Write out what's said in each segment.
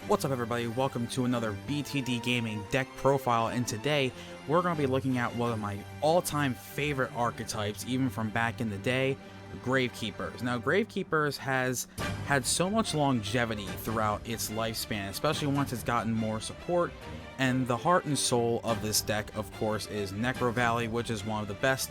What's up everybody, welcome to another BTD Gaming deck profile, and today we're going to be looking at one of my all-time favorite archetypes, even from back in the day, Gravekeepers. Now Gravekeepers has had so much longevity throughout its lifespan, especially once it's gotten more support, and the heart and soul of this deck of course is Necro, which is one of the best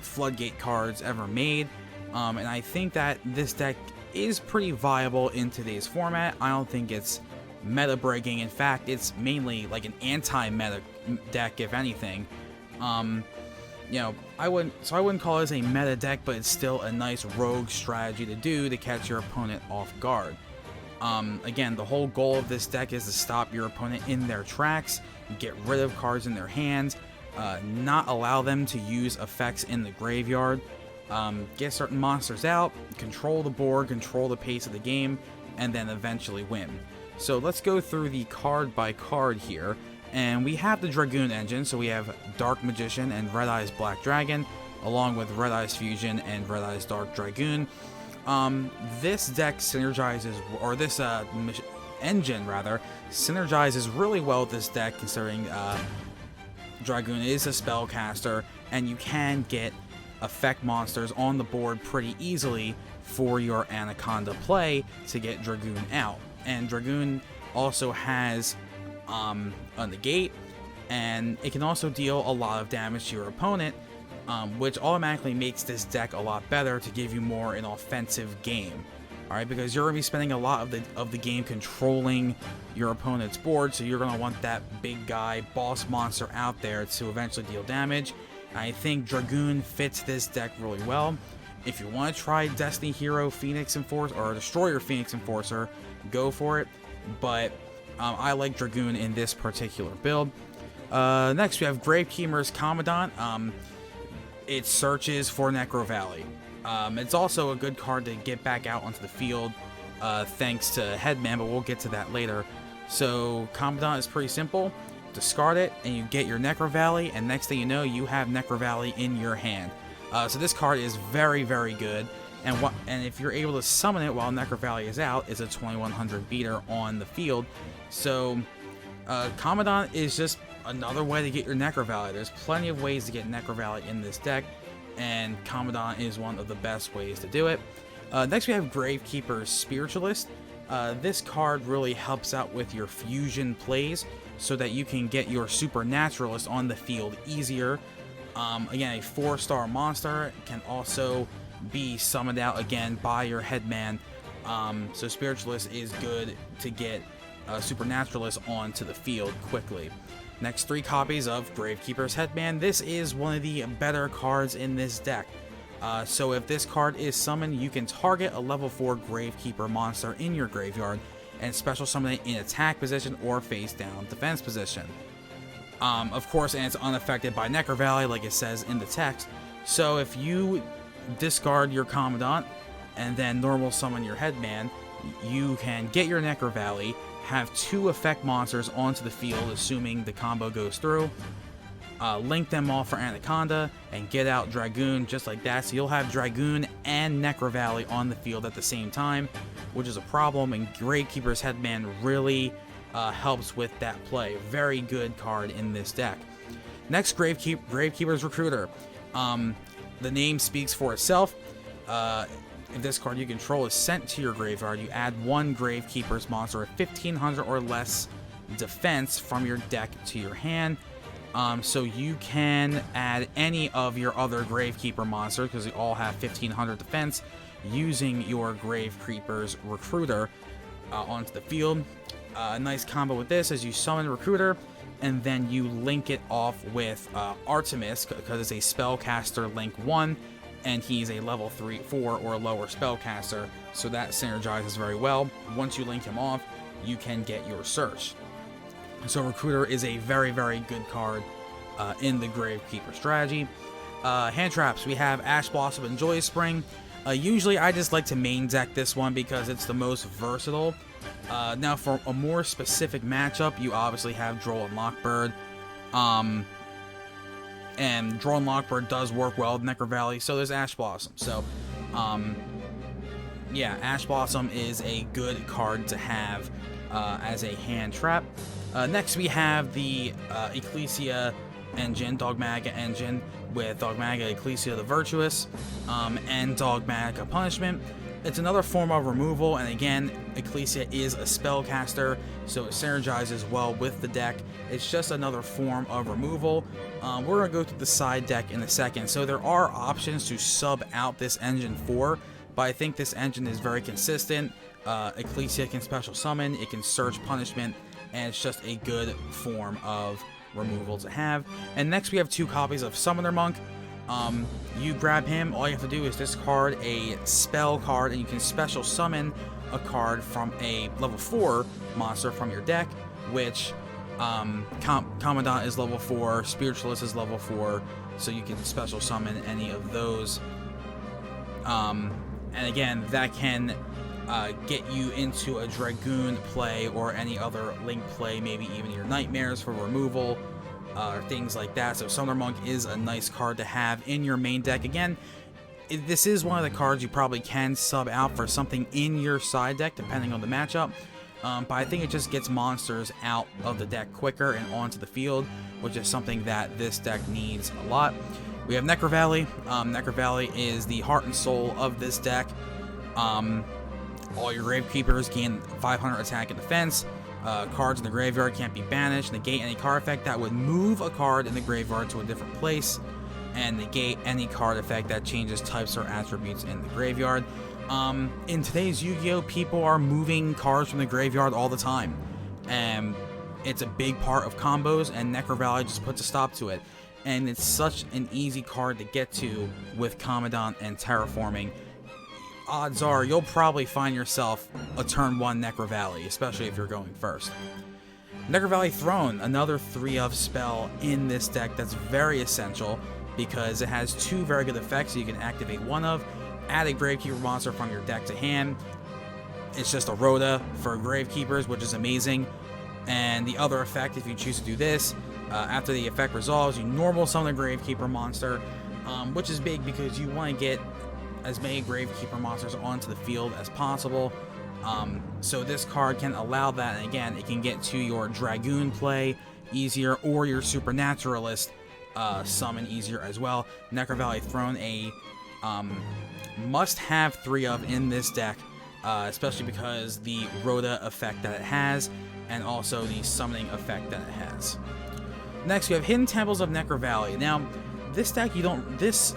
floodgate cards ever made, and I think that this deck is pretty viable in today's format. I don't think it's meta breaking. In fact, it's mainly like an anti-meta deck, if anything. You know, I wouldn't call this a meta deck, but it's still a nice rogue strategy to do to catch your opponent off guard. Again, the whole goal of this deck is to stop your opponent in their tracks, get rid of cards in their hands, not allow them to use effects in the graveyard. Get certain monsters out, control the board, control the pace of the game, and then eventually win. So let's go through the card by card here, and we have the Dragoon engine, so we have Dark Magician and Red Eyes Black Dragon, along with Red Eyes Fusion and Red Eyes Dark Dragoon. This deck synergizes, or this engine rather, synergizes really well with this deck, considering Dragoon is a spellcaster, and you can get effect monsters on the board pretty easily for your Anaconda play to get Dragoon out. And Dragoon also has a negate, and it can also deal a lot of damage to your opponent, which automatically makes this deck a lot better to give you more an offensive game. Alright, because you're going to be spending a lot of the game controlling your opponent's board, so you're going to want that big guy boss monster out there to eventually deal damage. I think Dragoon fits this deck really well. If you want to try Destiny Hero Phoenix Enforcer or Destroyer Phoenix Enforcer, go for it. But I like Dragoon in this particular build. Next we have Gravekeeper's Commandant. It searches for Necro Valley. It's also a good card to get back out onto the field thanks to Headband, but we'll get to that later. So Commandant is pretty simple. Discard it, and you get your Necro Valley, and next thing you know, you have Necro Valley in your hand. So this card is very, very good, and if you're able to summon it while Necro Valley is out, it's a 2100 beater on the field. So Commandant is just another way to get your Necro Valley. There's plenty of ways to get Necro Valley in this deck, and Commandant is one of the best ways to do it. Next we have Gravekeeper's Spiritualist. This card really helps out with your fusion plays, so that you can get your Supernaturalist on the field easier. Again, a 4-star monster can also be summoned out again by your Headband. So Spiritualist is good to get Supernaturalist onto the field quickly. Next, 3 copies of Gravekeeper's Headband. This is one of the better cards in this deck. So if this card is summoned, you can target a level 4 Gravekeeper monster in your graveyard and special summon it in attack position or face down defense position. Of course, and it's unaffected by Necro Valley like it says in the text. So if you discard your Commandant and then normal summon your Headband, you can get your Necro Valley, have 2 effect monsters onto the field assuming the combo goes through, link them all for Anaconda, and get out Dragoon just like that. So you'll have Dragoon and Necro Valley on the field at the same time, which is a problem, and Gravekeeper's Headband really helps with that play. Very good card in this deck. Next, Gravekeeper's Recruiter. The name speaks for itself. If this card you control is sent to your graveyard, you add 1 Gravekeeper's monster at 1500 or less defense from your deck to your hand. So you can add any of your other Gravekeeper monsters, because they all have 1500 defense, using your Gravekeeper's Recruiter onto the field. A nice combo with this is you summon Recruiter, and then you link it off with Artemis, because it's a spellcaster link 1, and he's a level 4 or lower spellcaster, so that synergizes very well. Once you link him off, you can get your search. So Recruiter is a very, very good card in the Gravekeeper strategy. Hand traps, we have Ash Blossom and Joyous Spring. Usually I just like to main deck this one because it's the most versatile. Now for a more specific matchup, you obviously have Droll and Lockbird. And Droll and Lockbird does work well with Necro Valley, so there's Ash Blossom. So yeah, Ash Blossom is a good card to have as a hand trap. Next we have the Ecclesia engine, Dogmatica engine, with Dogmatica Ecclesia the Virtuous, and Dogmatica Punishment. It's another form of removal, and again, Ecclesia is a spellcaster, so it synergizes well with the deck. It's just another form of removal. We're going to go through the side deck in a second. So there are options to sub out this engine for, but I think this engine is very consistent. Ecclesia can special summon, it can search punishment, and it's just a good form of removal to have. And next we have 2 copies of Summoner Monk. You grab him, all you have to do is discard a spell card, and you can special summon a card from a level 4 monster from your deck, which Commandant is level 4, Spiritualist is level 4, so you can special summon any of those. And again, that can get you into a Dragoon play or any other Link play, maybe even your Nightmares for removal, or things like that. So Summoner Monk is a nice card to have in your main deck. Again, this is one of the cards you probably can sub out for something in your side deck, depending on the matchup. But I think it just gets monsters out of the deck quicker and onto the field, which is something that this deck needs a lot. We have Necro Valley. Necro Valley is the heart and soul of this deck. All your Gravekeepers gain 500 attack and defense. Cards in the graveyard can't be banished. Negate any card effect that would move a card in the graveyard to a different place. And negate any card effect that changes types or attributes in the graveyard. In today's Yu-Gi-Oh, people are moving cards from the graveyard all the time. And it's a big part of combos, and Necro Valley just puts a stop to it. And it's such an easy card to get to with Commandant and Terraforming. Odds are you'll probably find yourself a turn 1 Necro Valley, especially if you're going first. Necro Valley Throne, another 3-of spell in this deck that's very essential because it has 2 very good effects you can activate one of. Add a Gravekeeper monster from your deck to hand. It's just a Rhoda for Gravekeepers, which is amazing. And the other effect, if you choose to do this, after the effect resolves, you normal summon a Gravekeeper monster, which is big because you want to get as many Gravekeeper monsters onto the field as possible. So this card can allow that, and again, it can get to your Dragoon play easier or your Supernaturalist summon easier as well. Necro Valley Throne, a must-have 3-of in this deck, especially because the Rhoda effect that it has, and also the summoning effect that it has. Next, we have Hidden Temples of Necro Valley. Now, this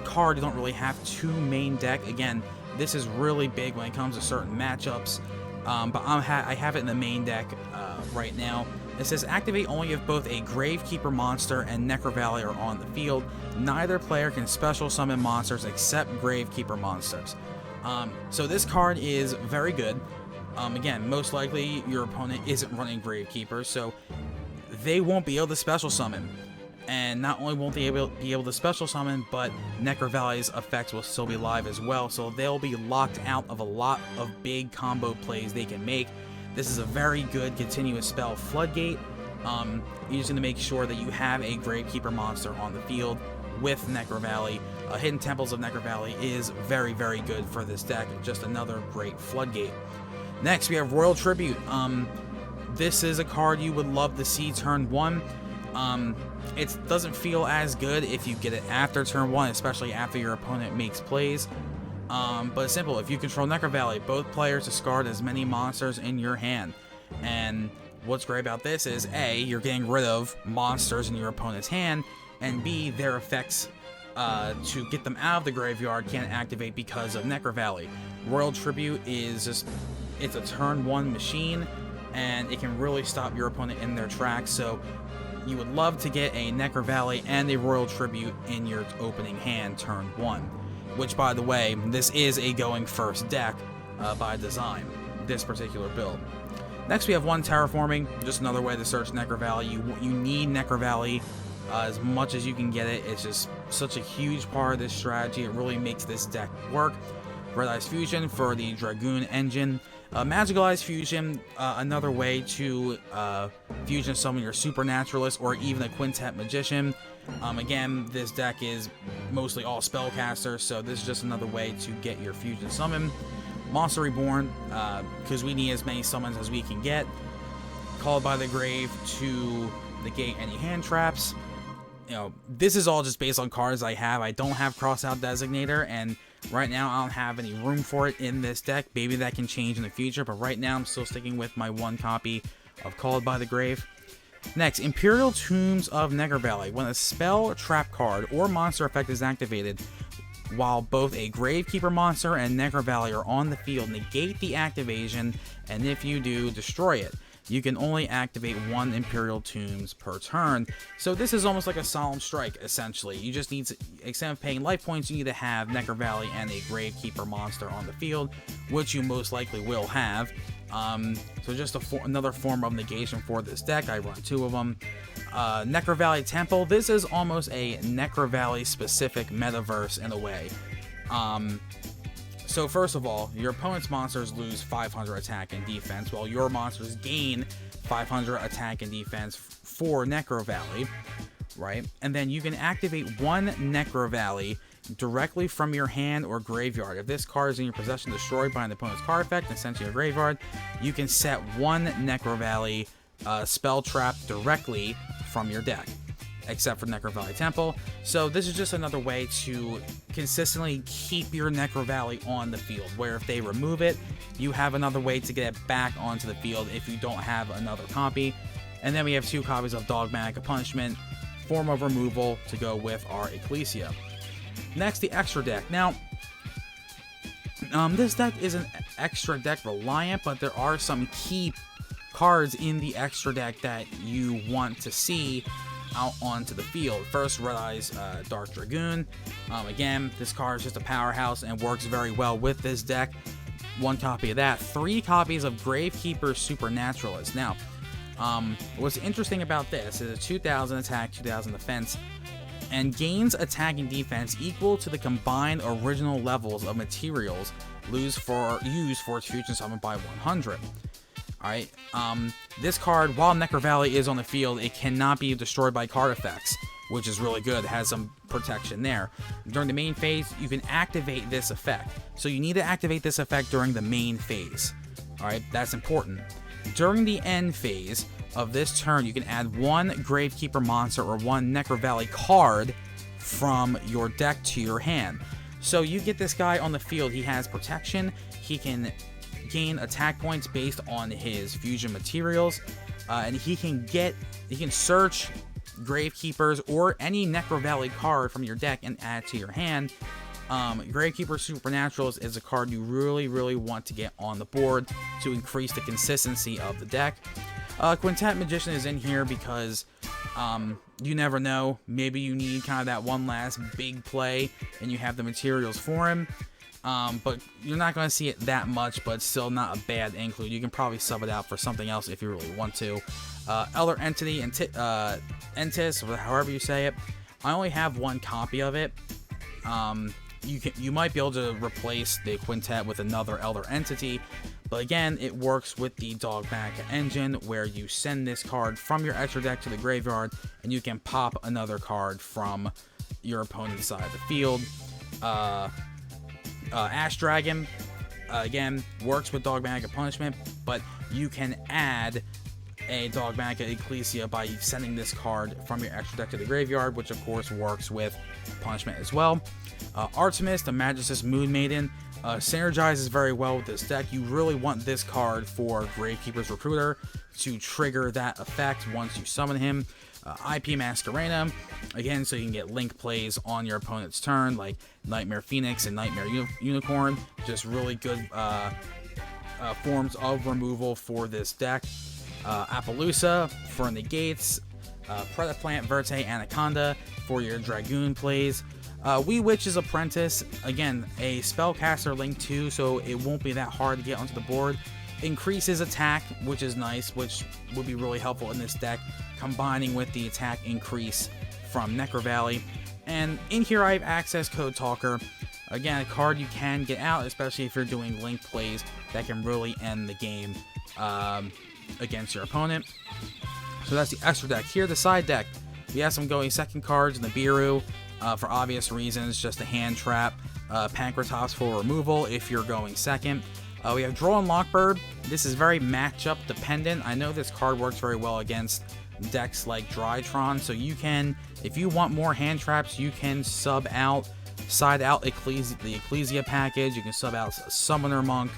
card you don't really have 2 main deck. Again, this is really big when it comes to certain matchups, but I have it in the main deck right now. It says activate only if both a Gravekeeper monster and Necro Valley are on the field. Neither player can special summon monsters except Gravekeeper monsters. So this card is very good. Again, most likely your opponent isn't running Gravekeepers, so they won't be able to special summon. And not only won't they be able to special summon, but Necro Valley's effects will still be live as well, so they'll be locked out of a lot of big combo plays they can make. This is a very good continuous spell, Floodgate. You're just going to make sure that you have a Gravekeeper monster on the field with Necro Valley. Hidden Temples of Necro Valley is very, very good for this deck. Just another great Floodgate. Next, we have Royal Tribute. This is a card you would love to see turn 1. It doesn't feel as good if you get it after turn 1, especially after your opponent makes plays. But it's simple. If you control Necro Valley, both players discard as many monsters in your hand. And what's great about this is, A, you're getting rid of monsters in your opponent's hand, and B, their effects to get them out of the graveyard can't activate because of Necro Valley. Royal Tribute is just, it's a turn 1 machine, and it can really stop your opponent in their tracks. So you would love to get a Necro Valley and a Royal Tribute in your opening hand turn 1. Which, by the way, this is a going first deck by design, this particular build. Next, we have 1 Terraforming, just another way to search Necro Valley. You need Necro Valley as much as you can get it. It's just such a huge part of this strategy. It really makes this deck work. Red Eyes Fusion for the Dragoon engine. Magical Eyes Fusion, another way to fusion summon your Supernaturalist or even a Quintet Magician. Again, this deck is mostly all spellcasters, so this is just another way to get your fusion summon. Monster Reborn, because we need as many summons as we can get. Called by the Grave to negate any hand traps. You know, this is all just based on cards I have. I don't have Crossout Designator, and right now I don't have any room for it in this deck. Maybe that can change in the future, but right now I'm still sticking with my one copy of Called by the Grave. Next, Imperial Tombs of Negro Valley. When a spell, trap card, or monster effect is activated, while both a Gravekeeper monster and Negro Valley are on the field, negate the activation, and if you do, destroy it. You can only activate one Imperial Tombs per turn. So this is almost like a Solemn Strike, essentially. You just need to, instead of paying life points, you need to have Necro Valley and a Gravekeeper monster on the field, which you most likely will have. So just another form of negation for this deck. I run two of them. Necro Valley Temple. This is almost a Necro Valley specific metaverse in a way. So first of all, your opponent's monsters lose 500 attack and defense, while your monsters gain 500 attack and defense for Necro Valley, right? And then you can activate one Necro Valley directly from your hand or graveyard. If this card is in your possession destroyed by an opponent's card effect and sent to your graveyard, you can set one Necro Valley spell trap directly from your deck, except for Necro Valley Temple. So this is just another way to consistently keep your Necro Valley on the field, where if they remove it, you have another way to get it back onto the field if you don't have another copy. And then we have two copies of Dogmatic Punishment, form of removal, to go with our Ecclesia. Next, the extra deck. Now, this deck isn't extra deck reliant, but there are some key cards in the extra deck that you want to see out onto the field. First, Red Eye's Dark Dragoon. Again, this card is just a powerhouse and works very well with this deck. One copy of that. 3 copies of Gravekeeper's Supernaturalist. Now, what's interesting about this is a 2000 attack, 2000 defense, and gains attack and defense equal to the combined original levels of materials used for its fusion summon by 100. Alright, this card, while Necro Valley is on the field, it cannot be destroyed by card effects, which is really good. It has some protection there. During the main phase, you can activate this effect. So you need to activate this effect during the main phase. Alright, that's important. During the end phase of this turn, you can add one Gravekeeper monster or one Necro Valley card from your deck to your hand. So you get this guy on the field, he has protection, he can gain attack points based on his fusion materials, and he can search Gravekeepers or any Necro Valley card from your deck and add to your hand. Gravekeeper Supernaturalist is a card you really want to get on the board to increase the consistency of the deck. Quintet Magician is in here because you never know, maybe you need kind of that one last big play and you have the materials for him. But you're not going to see it that much, but it's still not a bad include. You can probably sub it out for something else if you really want to. Elder Entity and Entis, or however you say it. I only have one copy of it. You might be able to replace the Quintet with another Elder Entity, but again, it works with the Dogmatic engine, where you send this card from your extra deck to the graveyard, and you can pop another card from your opponent's side of the field. Ash Dragon, again, works with Dogmatic Punishment, but you can add a Dogmatic Ecclesia by sending this card from your extra deck to the graveyard, which of course works with Punishment as well. Artemis, the Magistus Moon Maiden, synergizes very well with this deck. You really want this card for Gravekeeper's Recruiter to trigger that effect once you summon him. IP Masquerena, again, so you can get link plays on your opponent's turn, like Nightmare Phoenix and Nightmare Unicorn. Just really good forms of removal for this deck. Appaloosa for negates. Predaplant, Verte, Anaconda for your Dragoon plays. Wee Witch's Apprentice, again, a spellcaster link too, so it won't be that hard to get onto the board. Increases attack, which is nice, which would be really helpful in this deck, combining with the attack increase from Necro Valley. And in here I have Access Code Talker, again, a card you can get out, especially if you're doing link plays that can really end the game against your opponent. So that's the extra deck. Here, the side deck, we have some going second cards in the Biru, for obvious reasons, just a hand trap. Pancratops for removal if you're going second. We have Draw and Lockbird. This is very matchup dependent. I know this card works very well against decks like Drytron, so you can, if you want more hand traps, you can side out the Ecclesia package. You can sub out Summoner Monk,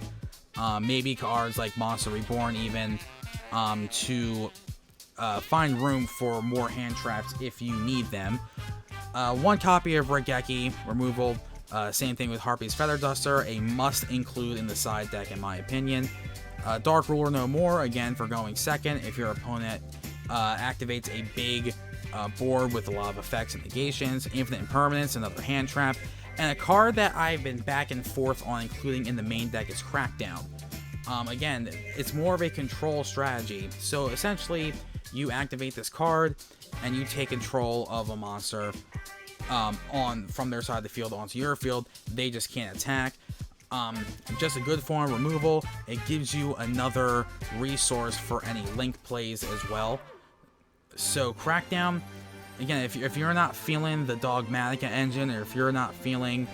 maybe cards like Monster Reborn even, to find room for more hand traps if you need them. One copy of Regeki removal. Same thing with Harpy's Feather Duster, a must include in the side deck in my opinion. Dark Ruler No More, again for going second if your opponent activates a big board with a lot of effects and negations. Infinite Impermanence, another hand trap. And a card that I've been back and forth on including in the main deck is Crackdown. Again, it's more of a control strategy. So essentially, you activate this card and you take control of a monster from their side of the field onto your field. They just can't attack. Just a good form of removal. It gives you another resource for any link plays as well. So Crackdown, again, if you're not feeling the Dogmatica engine, or if you're not feeling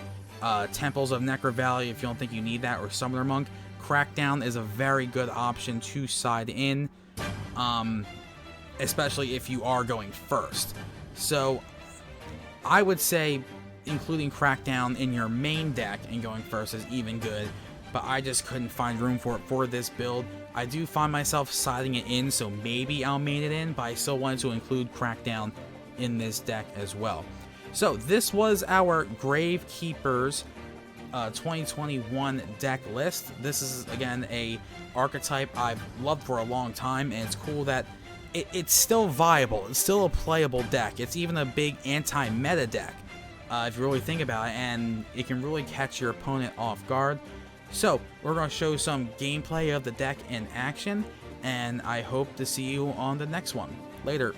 Temples of Necro Valley, if you don't think you need that, or Summoner Monk, Crackdown is a very good option to side in, especially if you are going first. So I would say including Crackdown in your main deck and going first is even good, but I just couldn't find room for it for this build. I do find myself siding it in, so maybe I'll main it in, but I still wanted to include Crackdown in this deck as well. So this was our Gravekeepers 2021 deck list. This is again a archetype I've loved for a long time, and it's cool that it's still viable. It's still a playable deck. It's even a big anti-meta deck if you really think about it, and it can really catch your opponent off guard. So we're going to show some gameplay of the deck in action, and I hope to see you on the next one. Later.